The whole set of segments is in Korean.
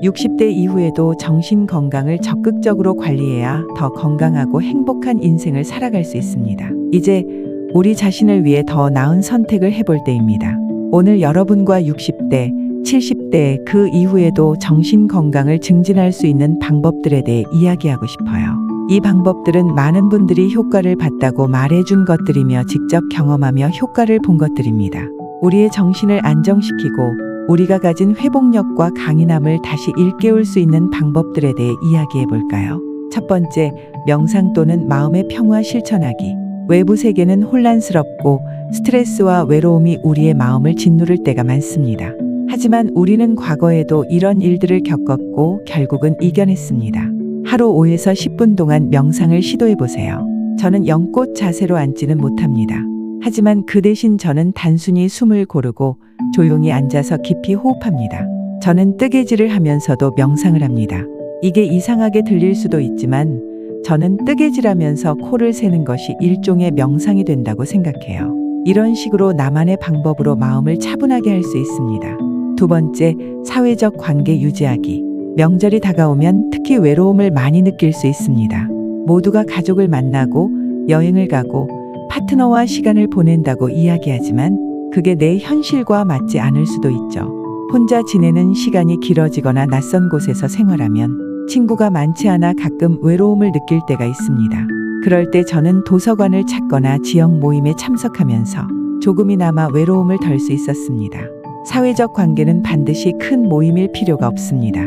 60대 이후에도 정신 건강을 적극적으로 관리해야 더 건강하고 행복한 인생을 살아갈 수 있습니다. 이제 우리 자신을 위해 더 나은 선택을 해볼 때입니다. 오늘 여러분과 60대, 70대 그 이후에도 정신 건강을 증진할 수 있는 방법들에 대해 이야기하고 싶어요. 이 방법들은 많은 분들이 효과를 봤다고 말해준 것들이며 직접 경험하며 효과를 본 것들입니다. 우리의 정신을 안정시키고 우리가 가진 회복력과 강인함을 다시 일깨울 수 있는 방법들에 대해 이야기해 볼까요? 첫 번째, 명상 또는 마음의 평화 실천하기. 외부 세계는 혼란스럽고 스트레스와 외로움이 우리의 마음을 짓누를 때가 많습니다. 하지만 우리는 과거에도 이런 일들을 겪었고 결국은 이겨냈습니다. 하루 5에서 10분 동안 명상을 시도해 보세요. 저는 연꽃 자세로 앉지는 못합니다. 하지만 그 대신 저는 단순히 숨을 고르고 조용히 앉아서 깊이 호흡합니다. 저는 뜨개질을 하면서도 명상을 합니다. 이게 이상하게 들릴 수도 있지만 저는 뜨개질하면서 코를 세는 것이 일종의 명상이 된다고 생각해요. 이런 식으로 나만의 방법으로 마음을 차분하게 할 수 있습니다. 두 번째, 사회적 관계 유지하기. 명절이 다가오면 특히 외로움을 많이 느낄 수 있습니다. 모두가 가족을 만나고 여행을 가고 파트너와 시간을 보낸다고 이야기하지만 그게 내 현실과 맞지 않을 수도 있죠. 혼자 지내는 시간이 길어지거나 낯선 곳에서 생활하면 친구가 많지 않아 가끔 외로움을 느낄 때가 있습니다. 그럴 때 저는 도서관을 찾거나 지역 모임에 참석하면서 조금이나마 외로움을 덜 수 있었습니다. 사회적 관계는 반드시 큰 모임일 필요가 없습니다.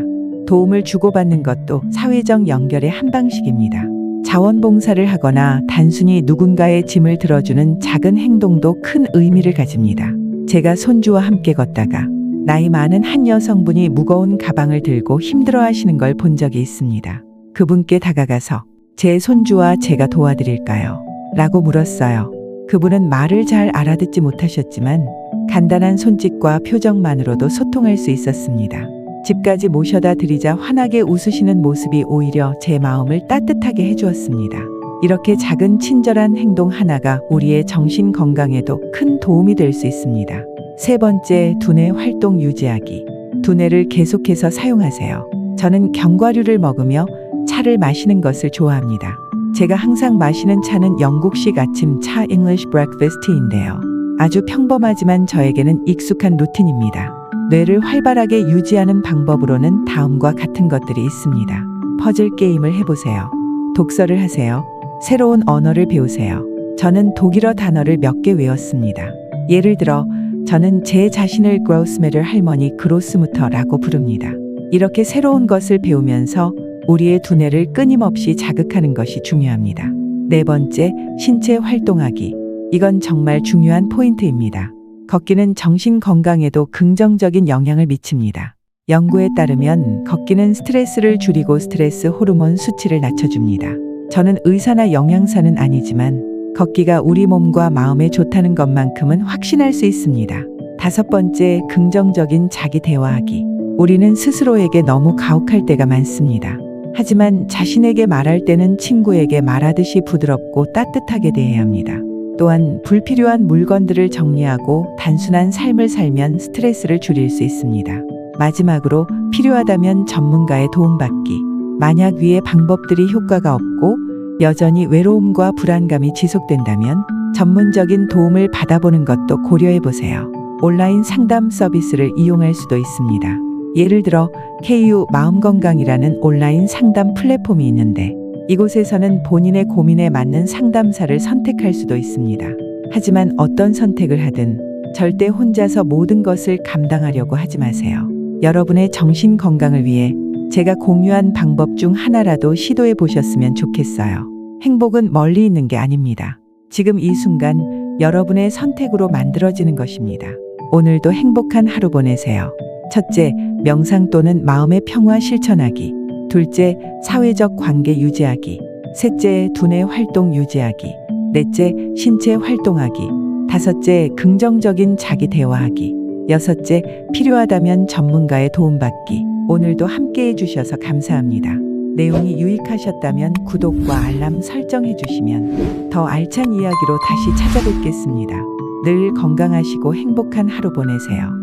도움을 주고받는 것도 사회적 연결의 한 방식입니다. 자원봉사를 하거나 단순히 누군가의 짐을 들어주는 작은 행동도 큰 의미를 가집니다. 제가 손주와 함께 걷다가 나이 많은 한 여성분이 무거운 가방을 들고 힘들어하시는 걸 본 적이 있습니다. 그분께 다가가서 제 손주와 제가 도와드릴까요? 라고 물었어요. 그분은 말을 잘 알아듣지 못하셨지만 간단한 손짓과 표정만으로도 소통할 수 있었습니다. 집까지 모셔다 드리자 환하게 웃으시는 모습이 오히려 제 마음을 따뜻하게 해주었습니다. 이렇게 작은 친절한 행동 하나가 우리의 정신 건강에도 큰 도움이 될 수 있습니다. 세 번째, 두뇌 활동 유지하기. 두뇌를 계속해서 사용하세요. 저는 견과류를 먹으며 차를 마시는 것을 좋아합니다. 제가 항상 마시는 차는 영국식 아침 차 English Breakfast Tea인데요. 아주 평범하지만 저에게는 익숙한 루틴입니다. 뇌를 활발하게 유지하는 방법으로는 다음과 같은 것들이 있습니다. 퍼즐 게임을 해보세요. 독서를 하세요. 새로운 언어를 배우세요. 저는 독일어 단어를 몇 개 외웠습니다. 예를 들어 저는 제 자신을 그로스메르 할머니 그로스무터라고 부릅니다. 이렇게 새로운 것을 배우면서 우리의 두뇌를 끊임없이 자극하는 것이 중요합니다. 네 번째, 신체 활동하기. 이건 정말 중요한 포인트입니다. 걷기는 정신 건강에도 긍정적인 영향을 미칩니다. 연구에 따르면 걷기는 스트레스를 줄이고 스트레스 호르몬 수치를 낮춰줍니다. 저는 의사나 영양사는 아니지만 걷기가 우리 몸과 마음에 좋다는 것만큼은 확신할 수 있습니다. 다섯 번째, 긍정적인 자기 대화하기. 우리는 스스로에게 너무 가혹할 때가 많습니다. 하지만 자신에게 말할 때는 친구에게 말하듯이 부드럽고 따뜻하게 대해야 합니다. 또한 불필요한 물건들을 정리하고 단순한 삶을 살면 스트레스를 줄일 수 있습니다. 마지막으로 필요하다면 전문가의 도움받기. 만약 위의 방법들이 효과가 없고 여전히 외로움과 불안감이 지속된다면 전문적인 도움을 받아보는 것도 고려해보세요. 온라인 상담 서비스를 이용할 수도 있습니다. 예를 들어 KU 마음건강이라는 온라인 상담 플랫폼이 있는데 이곳에서는 본인의 고민에 맞는 상담사를 선택할 수도 있습니다. 하지만 어떤 선택을 하든 절대 혼자서 모든 것을 감당하려고 하지 마세요. 여러분의 정신 건강을 위해 제가 공유한 방법 중 하나라도 시도해 보셨으면 좋겠어요. 행복은 멀리 있는 게 아닙니다. 지금 이 순간 여러분의 선택으로 만들어지는 것입니다. 오늘도 행복한 하루 보내세요. 첫째, 명상 또는 마음의 평화 실천하기. 둘째, 사회적 관계 유지하기. 셋째, 두뇌 활동 유지하기. 넷째, 신체 활동하기. 다섯째, 긍정적인 자기 대화하기. 여섯째, 필요하다면 전문가의 도움받기. 오늘도 함께 해주셔서 감사합니다. 내용이 유익하셨다면 구독과 알람 설정해 주시면 더 알찬 이야기로 다시 찾아뵙겠습니다. 늘 건강하시고 행복한 하루 보내세요.